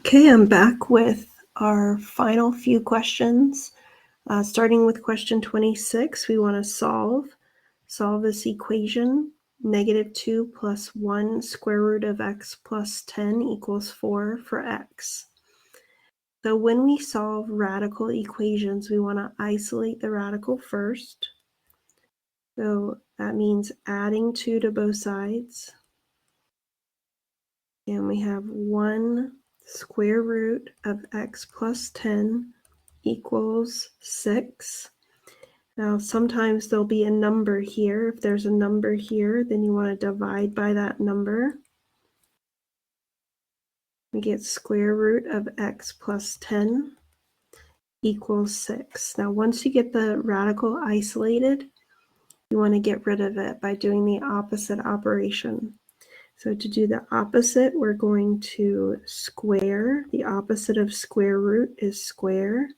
Okay, I'm back with our final few questions. Starting with question 26, we want to solve this equation. -2 plus 1 square root of x plus 10 equals 4 for x. So when we solve radical equations, we want to isolate the radical first. So that means adding 2 to both sides. And we have 1 square root of x plus 10 equals 6. Now sometimes there'll be a number here. If there's a number here, then you want to divide by that number. We get square root of x plus 10 equals 6. Now once you get the radical isolated, you want to get rid of it by doing the opposite operation. So to do the opposite, we're going to square. The opposite of square root is square.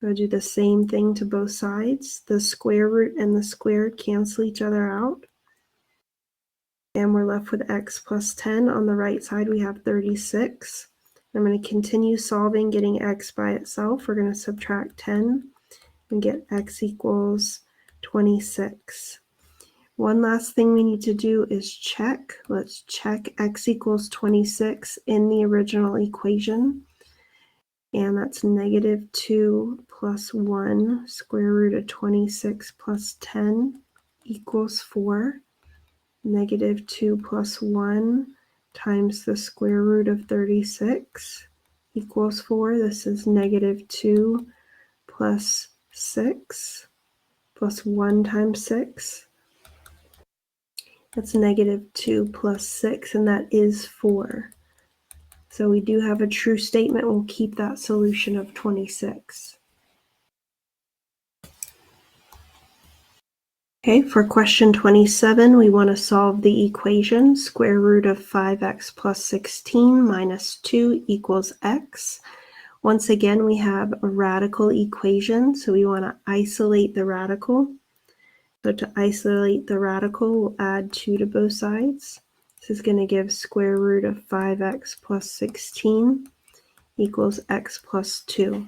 I'll do the same thing to both sides. The square root and the squared cancel each other out. And we're left with x plus 10. On the right side, we have 36. I'm going to continue solving, getting x by itself. We're going to subtract 10 and get x equals 26. One last thing we need to do is check. Let's check x equals 26 in the original equation. And that's -2 plus 1 square root of 26 plus 10 equals 4. -2 plus 1 times the square root of 36 equals 4. This is -2 plus 6 plus 1 times 6. That's -2 plus 6, and that is 4. So we do have a true statement. We'll keep that solution of 26. Okay, for question 27, we want to solve the equation square root of 5x plus 16 minus 2 equals x. Once again, we have a radical equation, so we want to isolate the radical. So to isolate the radical, we'll add 2 to both sides. This is going to give square root of 5x plus 16 equals x plus 2.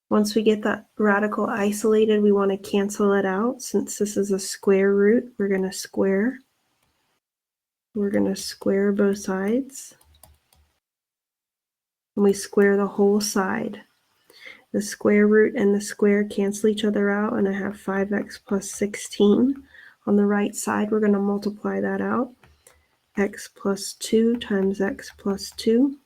Once we get that radical isolated, we want to cancel it out. Since this is a square root, we're going to square. We're going to square both sides. And we square the whole side. The square root and the square cancel each other out, and I have 5x plus 16. On the right side, we're going to multiply that out. X plus 2 times x plus 2.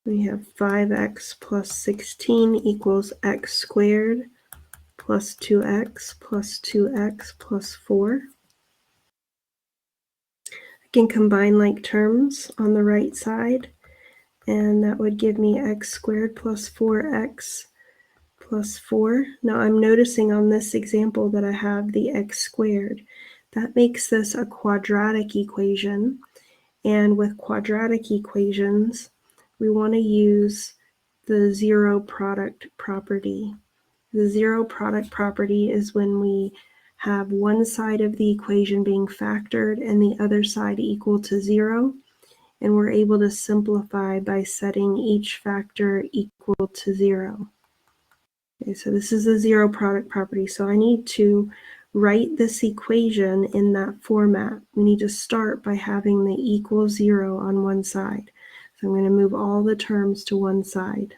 We have 5x plus 16 equals x squared plus 2x plus 2x plus 4. I can combine like terms on the right side, and that would give me x squared plus 4x plus 4. Now I'm noticing on this example that I have the x squared. That makes this a quadratic equation, and with quadratic equations, we want to use the zero product property. The zero product property is when we have one side of the equation being factored and the other side equal to 0, and we're able to simplify by setting each factor equal to 0. Okay, so this is the zero product property, so I need to write this equation in that format. We need to start by having the equal 0 on one side. So I'm going to move all the terms to one side.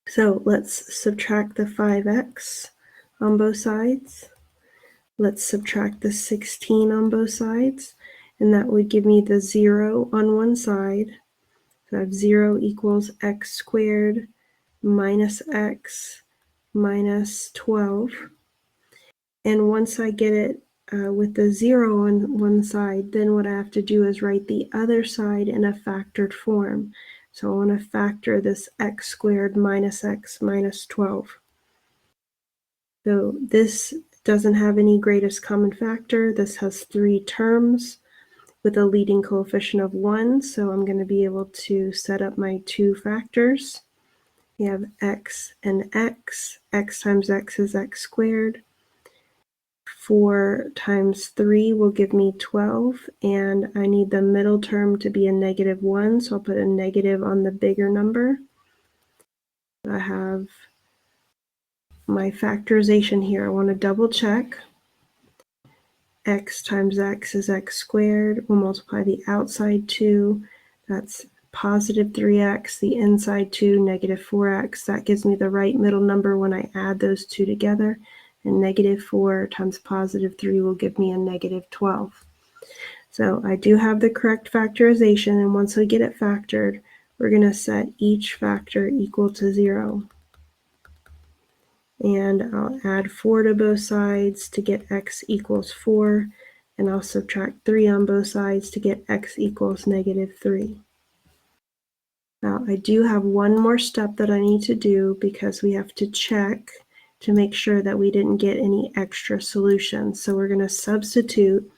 So let's subtract the 5x on both sides. Let's subtract the 16 on both sides, and that would give me the 0 on one side. So I have 0 equals x squared minus x minus 12. And once I get it with the 0 on one side, then what I have to do is write the other side in a factored form. So I want to factor this x squared minus x minus 12. So this doesn't have any greatest common factor. This has 3 terms with a leading coefficient of 1. So I'm going to be able to set up my 2 factors. We have x and x. X times x is x squared. 4 times 3 will give me 12, and I need the middle term to be a -1, so I'll put a negative on the bigger number. I have my factorization here. I want to double check. X times x is x squared. We'll multiply the outside 2. That's positive 3x. The inside 2, negative 4x. That gives me the right middle number when I add those two together. And negative 4 times positive 3 will give me a negative 12. So I do have the correct factorization, and once we get it factored, we're going to set each factor equal to 0. And I'll add 4 to both sides to get x equals 4, and I'll subtract 3 on both sides to get x equals -3. Now I do have one more step that I need to do because we have to check to make sure that we didn't get any extra solutions. So we're going to substitute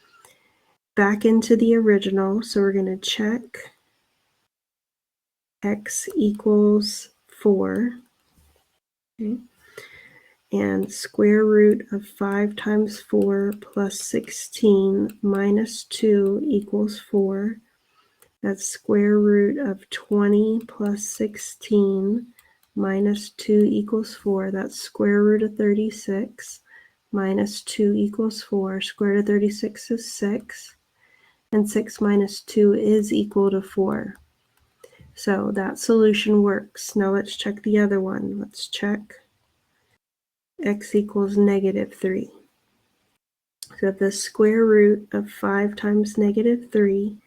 back into the original. So we're going to check x equals 4. Okay. And square root of 5 times 4 plus 16 minus 2 equals 4. That's square root of 20 plus 16 minus 2 equals 4. That's square root of 36 minus 2 equals 4. Square root of 36 is 6. And 6 minus 2 is equal to 4. So that solution works. Now let's check the other one. Let's check x equals -3. So the square root of 5 times -3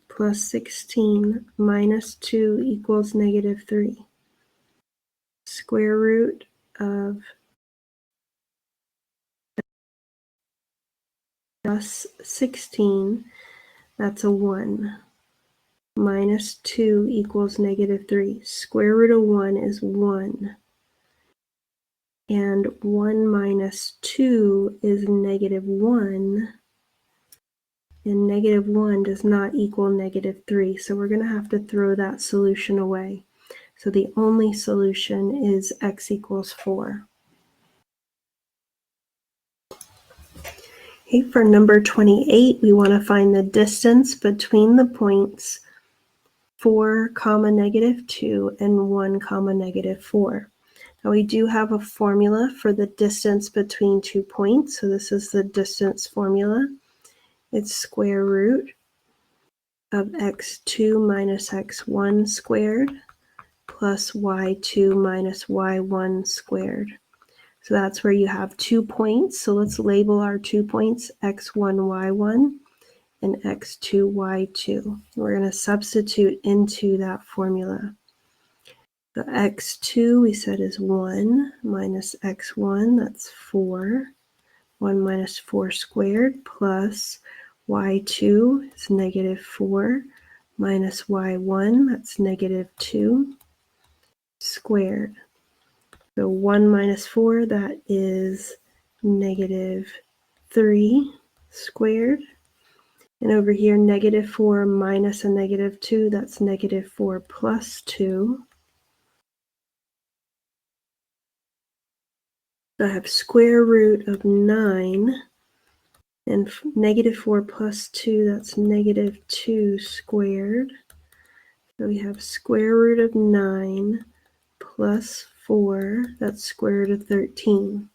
plus 16 minus 2 equals -3. Square root of plus 16, that's a 1. Minus 2 equals -3. Square root of 1 is 1. And 1 minus 2 is -1. And -1 does not equal -3. So we're going to have to throw that solution away. So the only solution is x equals 4. Okay, for number 28, we want to find the distance between the points 4, -2 and 1, -4. Now we do have a formula for the distance between 2 points. So this is the distance formula. It's square root of x2 minus x1 squared plus y2 minus y1 squared. So that's where you have 2 points. So let's label our 2 points x1, y1 and x2, y2. We're going to substitute into that formula. The x2 we said is 1 minus x1, that's 4. 1 minus 4 squared plus y2 is -4 minus y1, that's -2 squared. So 1 minus 4, that is -3 squared. And over here, -4 minus a -2, that's -4 plus 2. So I have square root of 9, and -4 plus 2, that's -2 squared. So we have square root of 9 plus 4, that's square root of 13.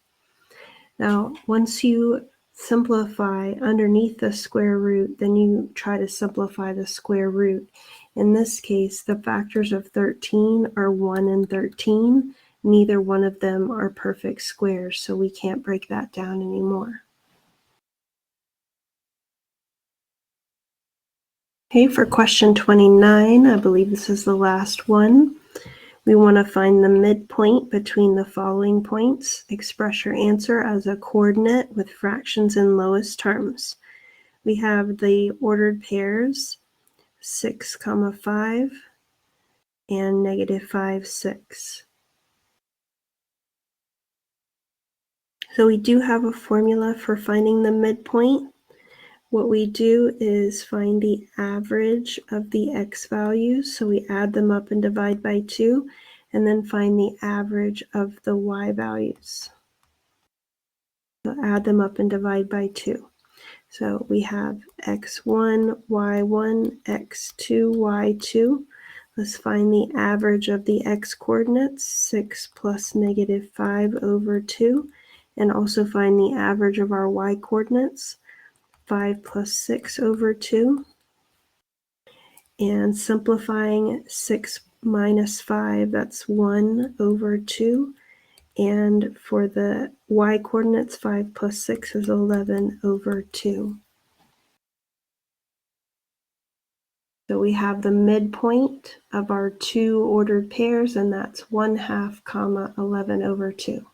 Now, once you simplify underneath the square root, then you try to simplify the square root. In this case, the factors of 13 are 1 and 13. Neither one of them are perfect squares, so we can't break that down anymore. Okay, for question 29, I believe this is the last one. We want to find the midpoint between the following points. Express your answer as a coordinate with fractions in lowest terms. We have the ordered pairs 6, 5 and -5, 6. So we do have a formula for finding the midpoint. What we do is find the average of the x values. So we add them up and divide by 2, and then find the average of the y values. So add them up and divide by 2. So we have x1, y1, x2, y2. Let's find the average of the x-coordinates, 6 plus negative 5 over 2, and also find the average of our y-coordinates, 5 plus 6 over 2. And simplifying 6 minus 5, that's 1 over 2. And for the y-coordinates, 5 plus 6 is 11 over 2. So we have the midpoint of our two ordered pairs, and that's 1/2, 11 over 2.